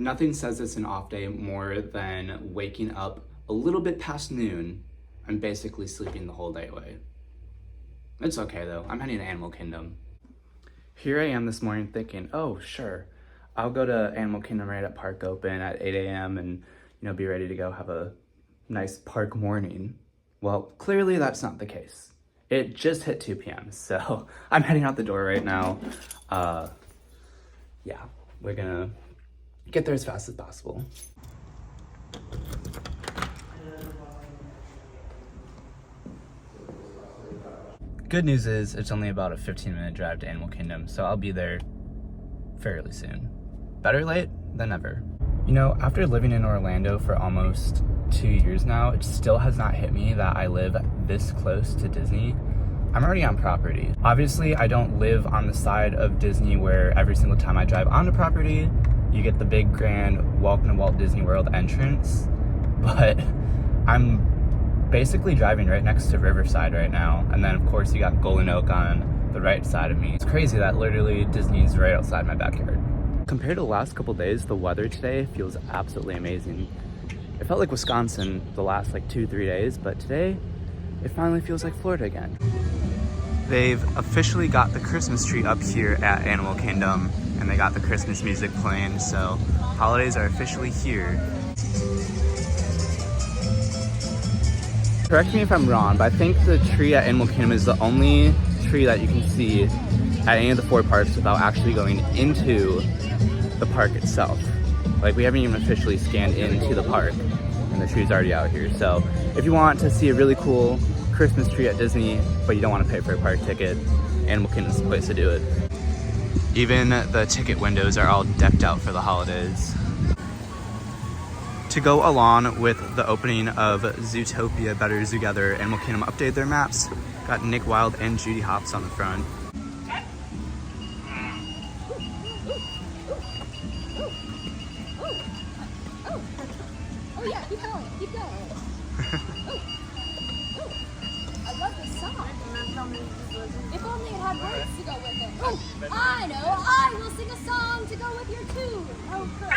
Nothing says it's an off day more than waking up a little bit past noon and basically sleeping the whole day away. It's okay though, I'm heading to Animal Kingdom. Here I am this morning thinking, oh sure, I'll go to Animal Kingdom right at park open at 8 a.m. and be ready to go have a nice park morning. Well, clearly that's not the case. It just hit 2 p.m. so I'm heading out the door right now. Yeah, we're gonna get there as fast as possible. Good news is it's only about a 15-minute drive to Animal Kingdom, so I'll be there fairly soon. Better late than never. After living in Orlando for almost 2 years now, it still has not hit me that I live this close to Disney. I'm already on property. Obviously, I don't live on the side of Disney where every single time I drive onto property, you get the big grand Welcome to Walt Disney World entrance, but I'm basically driving right next to Riverside right now. And then of course you got Golden Oak on the right side of me. It's crazy that literally Disney's right outside my backyard. Compared to the last couple days, the weather today feels absolutely amazing. It felt like Wisconsin the last like 2-3 days, but today it finally feels like Florida again. They've officially got the Christmas tree up here at Animal Kingdom, and they got the Christmas music playing, so holidays are officially here. Correct me if I'm wrong, but I think the tree at Animal Kingdom is the only tree that you can see at any of the 4 parks without actually going into the park itself. Like, we haven't even officially scanned into the park, and the tree's already out here. So if you want to see a really cool Christmas tree at Disney, but you don't want to pay for a park ticket, Animal Kingdom's the place to do it. Even the ticket windows are all decked out for the holidays. To go along with the opening of Zootopia, Better Zoogether, Animal Kingdom updated their maps. Got Nick Wilde and Judy Hopps on the front. Oh yeah, keep going, keep going. I love this song. If only it had words to go with it. Oh, I know, I will sing a song to go with your tune. Oh, good.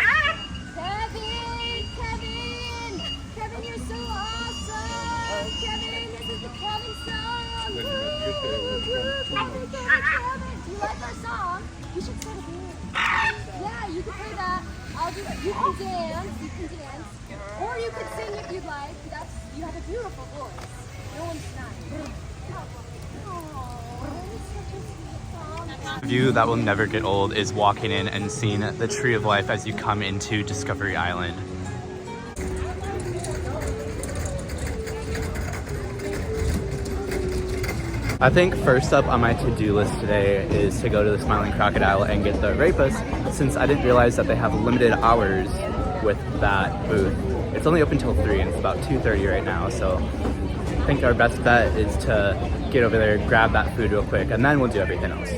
Kevin, you're so awesome. Kevin, this is the Kevin song. Kevin. Do you like our song? You should start a band. Yeah, you can play that. You can dance. Or you could sing if you'd like. You have a beautiful voice. No one's not. A view that will never get old is walking in and seeing the Tree of Life as you come into Discovery Island. I think first up on my to-do list today is to go to the Smiling Crocodile and get the Rapus, since I didn't realize that they have limited hours with that booth. It's only open till 3 and it's about 2:30 right now, so I think our best bet is to get over there, grab that food real quick, and then we'll do everything else.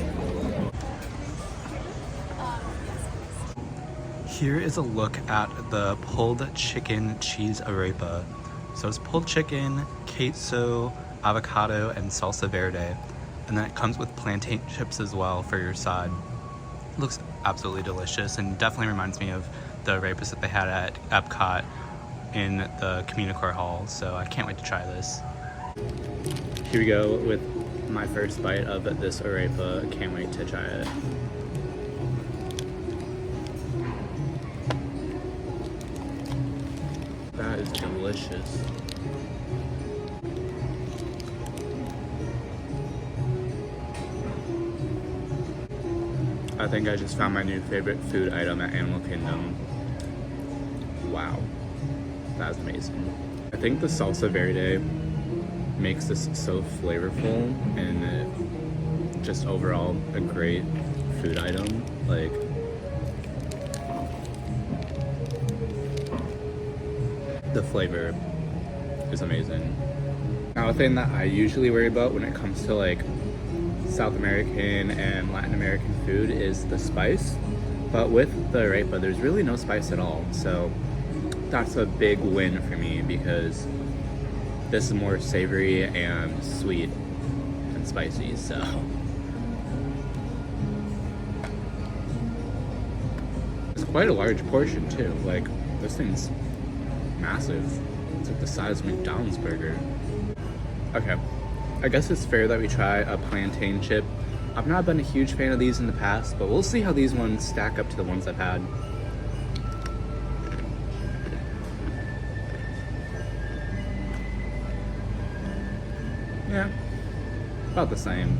Here is a look at the pulled chicken cheese arepa. So it's pulled chicken, queso, avocado, and salsa verde. And then it comes with plantain chips as well for your side. It looks absolutely delicious and definitely reminds me of the arepas that they had at Epcot in the Communicore Hall. So I can't wait to try this. Here we go with my first bite of this arepa. Can't wait to try it. That is delicious. I think I just found my new favorite food item at Animal Kingdom. Wow, that's amazing. I think the salsa verde makes this so flavorful and just overall a great food item. Like, the flavor is amazing. Now, a thing that I usually worry about when it comes to like South American and Latin American food is the spice, but with the arepa there's really no spice at all, so that's a big win for me because this is more savory and sweet and spicy. So quite a large portion too. Like, this thing's massive. It's like the size of McDonald's burger. Okay, I guess it's fair that we try a plantain chip. I've not been a huge fan of these in the past, but we'll see how these ones stack up to the ones I've had. Yeah, about the same.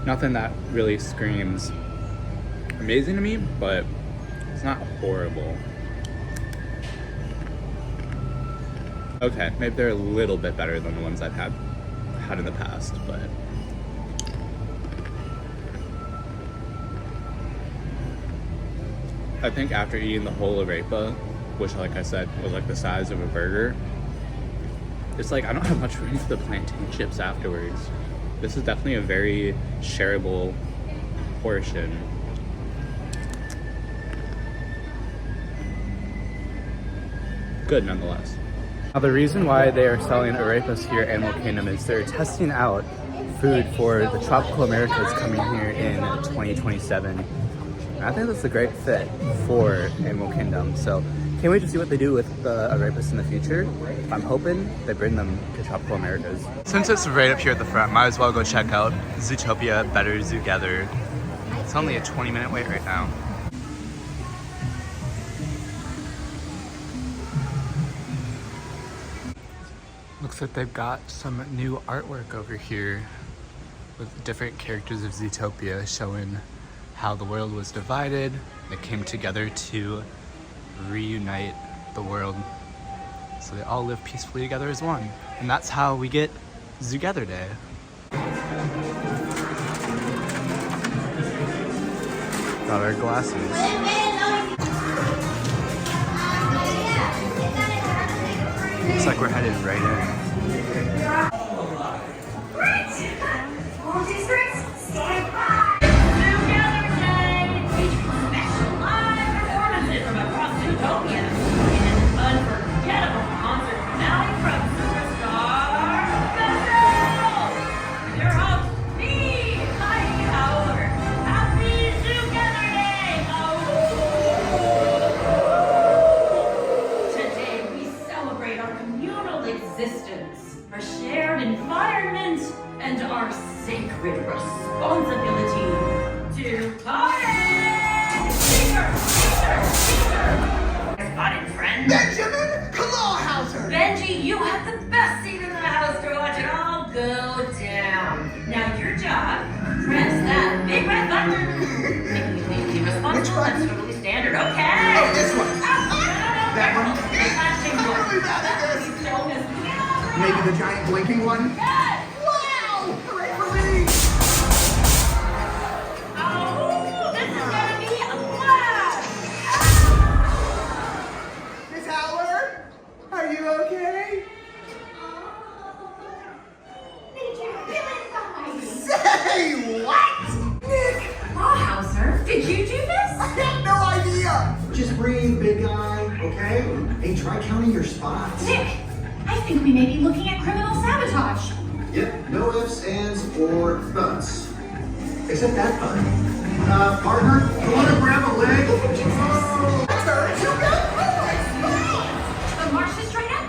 Nothing that really screams amazing to me, but it's not horrible. Okay, maybe they're a little bit better than the ones I've had in the past, but I think after eating the whole arepa, which like I said was like the size of a burger, it's like I don't have much room for the plantain chips afterwards. This is definitely a very shareable portion. Good nonetheless. Now the reason why they are selling arepas here at Animal Kingdom is they're testing out food for the tropical Americas coming here in 2027. And I think that's a great fit for Animal Kingdom. So can't wait to see what they do with the arepas in the future. I'm hoping they bring them to tropical Americas. Since it's right up here at the front, might as well go check out Zootopia, Better Zoogether. It's only a 20-minute wait right now. Looks like they've got some new artwork over here with different characters of Zootopia showing how the world was divided. They came together to reunite the world so they all live peacefully together as one. And that's how we get Zoogether Day. Got our glasses. Looks like we're headed right in. Stand by! Zoogether Day! Featuring special live performances from across Zootopia and an unforgettable concert finale from superstar Gazelle! Your host, me, Heidi Howard. Happy Zoogether Day! Oh. Today we celebrate our communal existence, our shared environment, and our sacred responsibility to party! Teacher! Spotted friend? Benjamin Clawhauser! Benji, you have the best seat in the house to watch it all go down. Now your job, press that big red button. Be responsible, that's totally standard, okay? Oh, this one. That one? Maybe the giant blinking one? Yes! Wow! Hooray for me! Oh, this is gonna be a blast! Miss Howard? Are you okay? Say what? Nick! Clawhauser, did you do this? I have no idea! Just breathe, big guy, okay? Hey, try counting your spots. Nick, I think we may be looking at criminal sabotage. Yep, no ifs, ands, or buts. Except that button. Partner, you want to grab a leg? The march is right up.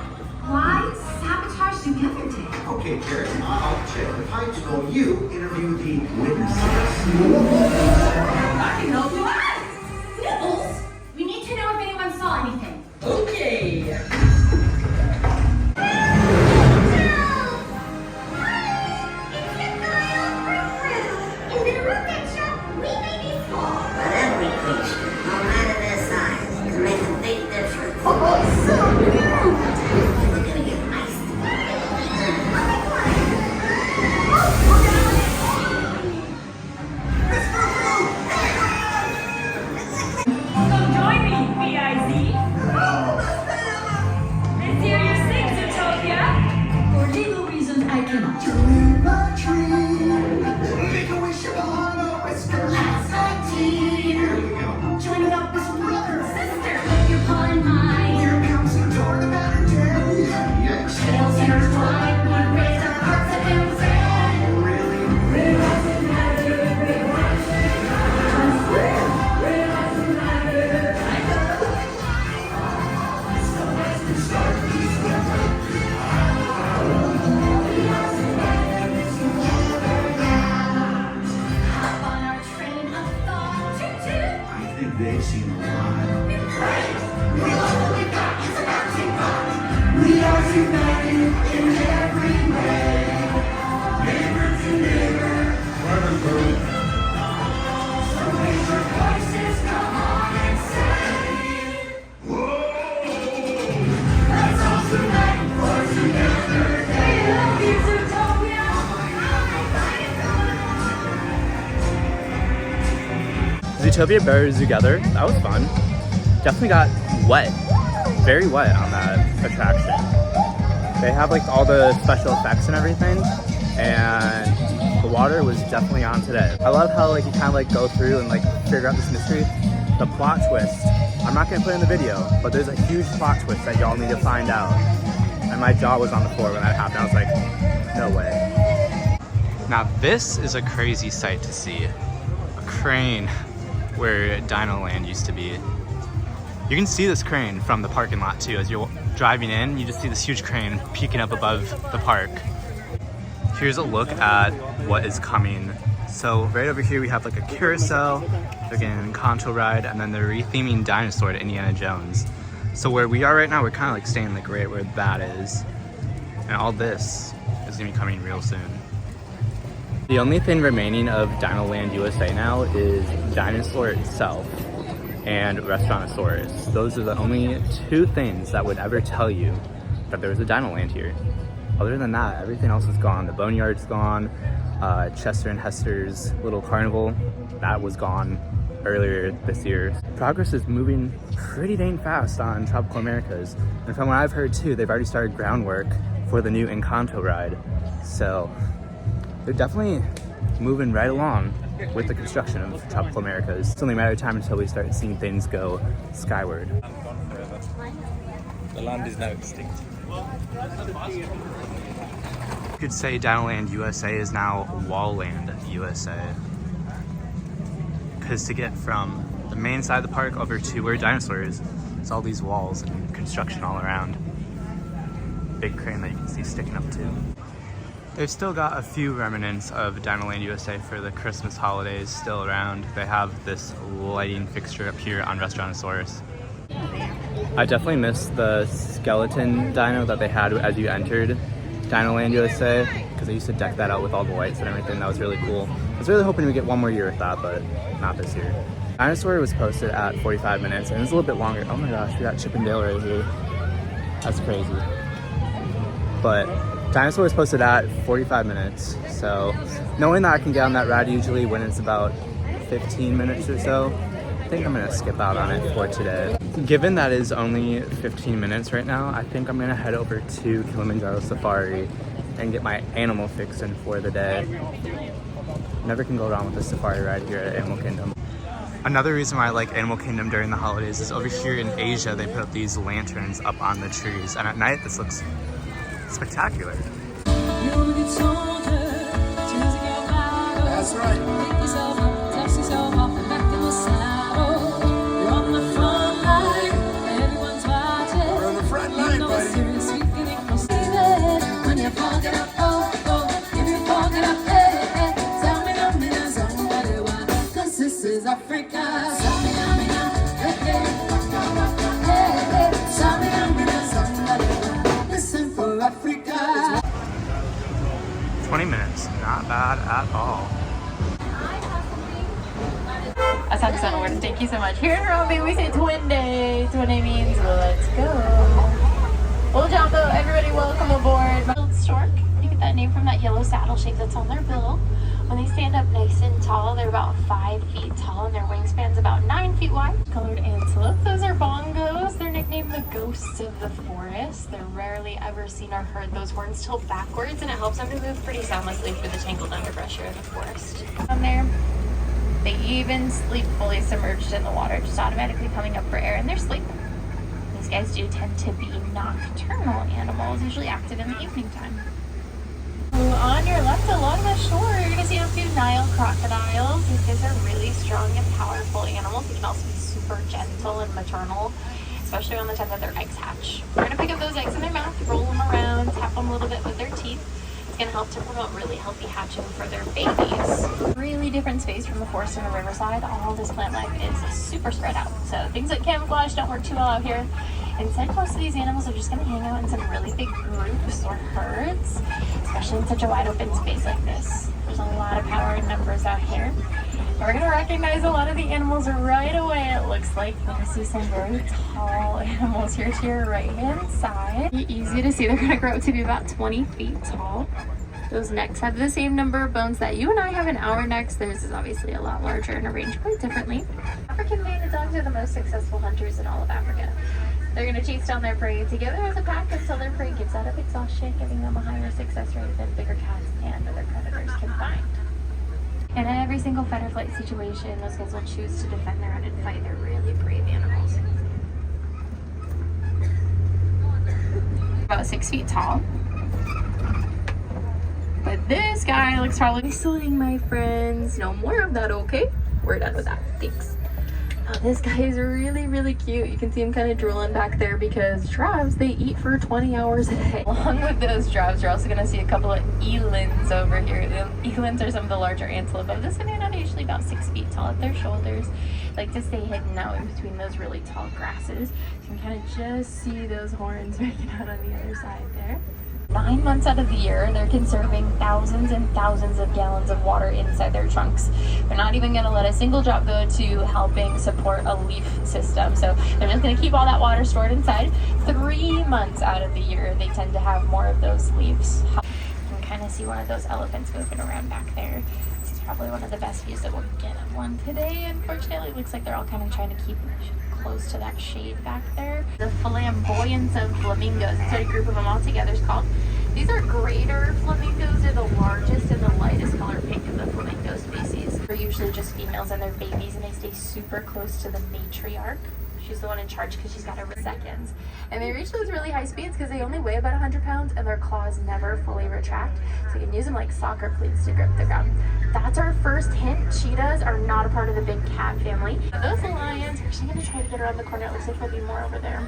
Why sabotage Zoogether Day? Okay, Jared, I'll check the pipes while you interview the witnesses. I can help you out. Nibbles, we need to know if anyone saw anything. Okay. Zootopia better Zoogether. That was fun. Definitely got wet. Very wet on that attraction. They have like all the special effects and everything, and the water was definitely on today. I love how like you kind of like go through and like figure out this mystery. The plot twist, I'm not gonna put it in the video, but there's a huge plot twist that y'all need to find out. And my jaw was on the floor when that happened. I was like, no way. Now this is a crazy sight to see. A crane where Dinoland used to be. You can see this crane from the parking lot too. As you're driving in, you just see this huge crane peeking up above the park. Here's a look at what is coming. So right over here we have like a carousel, like an Encanto ride, and then they're retheming Dinosaur to Indiana Jones. So where we are right now, we're kind of like staying like right where that is. And all this is gonna be coming real soon. The only thing remaining of Dinoland USA now is Dinosaur itself and Restaurantosaurus. Those are the only two things that would ever tell you that there was a Dinoland here. Other than that, everything else is gone. The Boneyard's gone. Chester and Hester's little carnival, that was gone earlier this year. Progress is moving pretty dang fast on Tropical Americas. And from what I've heard too, they've already started groundwork for the new Encanto ride. So they're definitely moving right along with the construction of Tropical Americas. It's only a matter of time until we start seeing things go skyward. The land is now extinct. You could say Dinoland USA is now Wallland USA. Because to get from the main side of the park over to where Dinosaur is, it's all these walls and construction all around. Big crane that you can see sticking up too. They've still got a few remnants of Dinoland USA for the Christmas holidays still around. They have this lighting fixture up here on Restaurantosaurus. I definitely miss the skeleton dino that they had as you entered Dinoland USA, because they used to deck that out with all the lights and everything. That was really cool. I was really hoping we get one more year with that, but not this year. Dinosaur was posted at 45 minutes, and it was a little bit longer. Oh my gosh, we got Chip and Dale right here. That's crazy. But Dinosaur was posted at 45 minutes, so knowing that I can get on that ride usually when it's about 15 minutes or so, I think I'm gonna skip out on it for today. Given that is only 15 minutes right now, I think I'm gonna head over to Kilimanjaro Safari and get my animal fix in for the day. Never can go wrong with a safari ride here at Animal Kingdom. Another reason why I like Animal Kingdom during the holidays is over here in Asia, they put up these lanterns up on the trees, and at night this looks spectacular. That's right. We're on the front line, buddy. This is Africa. 20 minutes, not bad at all. I sound so word. Thank you so much. Here in Harambe, we say twin day. Twin day means let's go. Well, Jumbo, everybody, welcome aboard. Stork. You get that name from that yellow saddle shape that's on their bill. When they stand up nice and tall, they're about 5 feet tall, and their wingspan's about 9 feet wide. Colored antelope. Those are bongos. They're nicknamed the ghosts of the forest. They're rarely ever seen or heard. Those horns tilt backwards, and it helps them to move pretty soundlessly through the tangled underbrush here in the forest. Down there, they even sleep fully submerged in the water, just automatically coming up for air in their sleep. These guys do tend to be nocturnal animals, usually active in the evening time. On your left along the shore, you're going to see a few Nile crocodiles. These guys are really strong and powerful animals. They can also be super gentle and maternal, especially on the time that their eggs hatch. We're going to pick up those eggs in their mouth, roll them around, tap them a little bit with their teeth. It's going to help to promote really healthy hatching for their babies. Really different space from the forest and the riverside. All this plant life is super spread out. So things like camouflage don't work too well out here. Instead, most of these animals are just going to hang out in some really big groups or herds, especially in such a wide open space like this. There's a lot of power in numbers out here. We're going to recognize a lot of the animals right away, it looks like. We're going to see some very tall animals here to your right-hand side. Easy to see, they're going to grow up to be about 20 feet tall. Those necks have the same number of bones that you and I have in our necks. Theirs is obviously a lot larger and arranged quite differently. African banded dogs are the most successful hunters in all of Africa. They're going to chase down their prey together as a pack until their prey gives out of exhaustion, giving them a higher success rate than bigger cats and other predators can find. In every single fight or flight situation, those guys will choose to defend their own and fight. They're really brave animals. About 6 feet tall. But this guy looks probably whistling, my friends. No more of that, okay? We're done with that. Thanks. Oh, this guy is really, really cute. You can see him kind of drooling back there because giraffes, they eat for 20 hours a day. Along with those giraffes, you're also going to see a couple of elands over here. The elands are some of the larger antelope of this banana, usually about 6 feet tall at their shoulders. Like to stay hidden out in between those really tall grasses. You can kind of just see those horns making out on the other side there. 9 months out of the year, they're conserving thousands and thousands of gallons of water inside their trunks. They're not even going to let a single drop go to helping support a leaf system. So they're just going to keep all that water stored inside. 3 months out of the year, they tend to have more of those leaves. You can kind of see one of those elephants moving around back there. This is probably one of the best views that we'll get of one today. Unfortunately, it looks like they're all kind of trying to keep close to that shade back there. The flamboyance of flamingos, that's what a group of them all together is called. These are greater flamingos. They're the largest and the lightest color pink of the flamingo species. They're usually just females and their babies, and they stay super close to the matriarch. She's the one in charge because she's got her seconds. And they reach those really high speeds because they only weigh about 100 pounds and their claws never fully retract. So you can use them like soccer cleats to grip the ground. That's our first hint. Cheetahs are not a part of the big cat family. Those lions, we're actually going to try to get around the corner. It looks like there'll be more over there.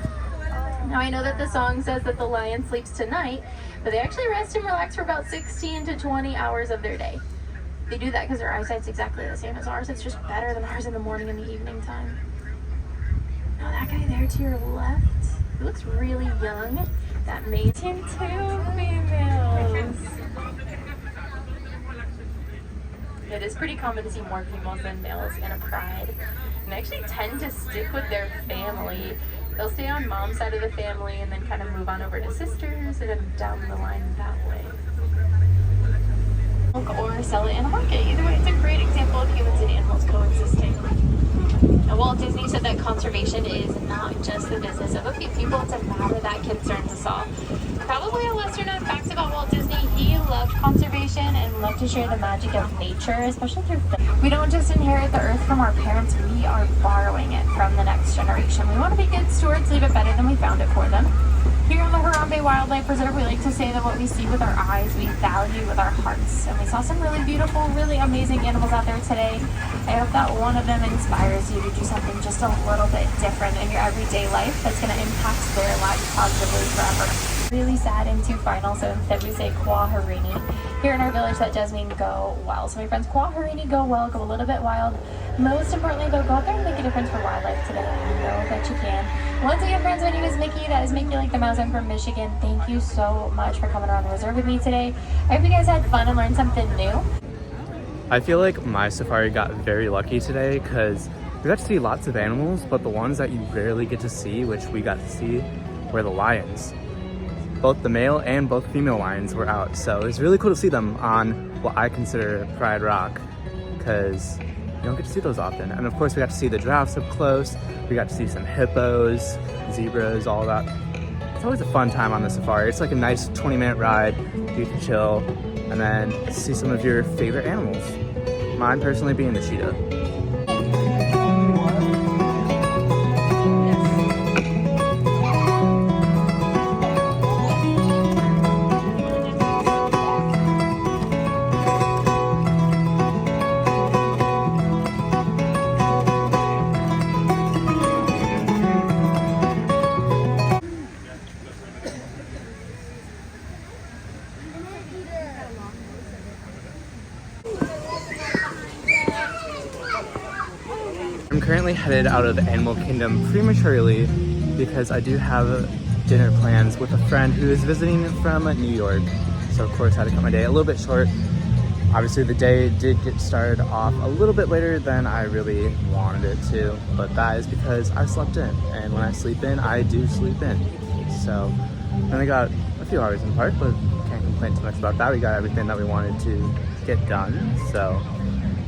Now I know that the song says that the lion sleeps tonight, but they actually rest and relax for about 16 to 20 hours of their day. They do that because their eyesight's exactly the same as ours. It's just better than ours in the morning and the evening time. Now that guy there to your left, he looks really young. That mate. 2 females. It is pretty common to see more females than males in a pride. And they actually tend to stick with their family. They'll stay on mom's side of the family and then kind of move on over to sisters and then down the line that way. Or sell it in a market. Either way, it's a great example of humans and animals coexisting. And Walt Disney said that conservation is not just the business of a few people, it's a matter that concerns us all. Probably a lesser known fact about Walt Disney, he loved conservation and loved to share the magic of nature, especially through film. We don't just inherit the earth from our parents, we are borrowing it from the next generation. We want to be good stewards, leave it better than we found it for them. Here on the Harambe Wildlife Reserve, we like to say that what we see with our eyes, we value with our hearts. And we saw some really beautiful, really amazing animals out there today. I hope that one of them inspires you to do something just a little bit different in your everyday life that's going to impact their lives positively forever. Really sad in 2 final, so instead we say Kwa Harini. Here in our village, that does mean go wild. So my friends, Kwa Harini, go well, go a little bit wild. Most importantly, though, go out there and make a difference for wildlife today. You know that you can. Once again, friends, my name is Mickey. That is Mickey like the mouse. I'm from Michigan. Thank you so much for coming around the reserve with me today. I hope you guys had fun and learned something new. I feel like my safari got very lucky today because we got to see lots of animals, but the ones that you rarely get to see, which we got to see, were the lions. Both the male and both female lions were out, so it was really cool to see them on what I consider Pride Rock because you don't get to see those often. And of course we got to see the giraffes up close, we got to see some hippos, zebras, all that. It's always a fun time on the safari. It's like a nice 20-minute ride, you can chill, and then see some of your favorite animals. Mine personally being the cheetah. currently headed out of Animal Kingdom prematurely because I do have dinner plans with a friend who is visiting from New York. So of course I had to cut my day a little bit short. Obviously the day did get started off a little bit later than I really wanted it to, but that is because I slept in, and when I sleep in, I do sleep in. So we only got a few hours in the park, but can't complain too much about that. We got everything that we wanted to get done, so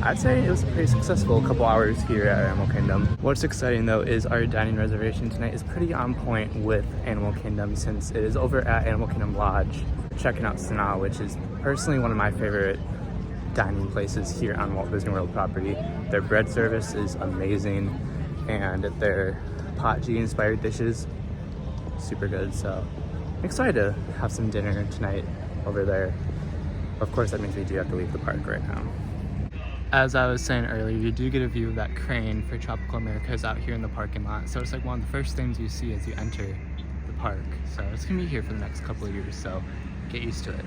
I'd say it was a pretty successful couple hours here at Animal Kingdom. What's exciting though is our dining reservation tonight is pretty on point with Animal Kingdom since it is over at Animal Kingdom Lodge, checking out Sanaa, which is personally one of my favorite dining places here on Walt Disney World property. Their bread service is amazing, and their pot G inspired dishes, super good. So I'm excited to have some dinner tonight over there. Of course, that means we do have to leave the park right now. As I was saying earlier, you do get a view of that crane for Tropical Americas out here in the parking lot. So it's like one of the first things you see as you enter the park. So it's gonna be here for the next couple of years, so get used to it.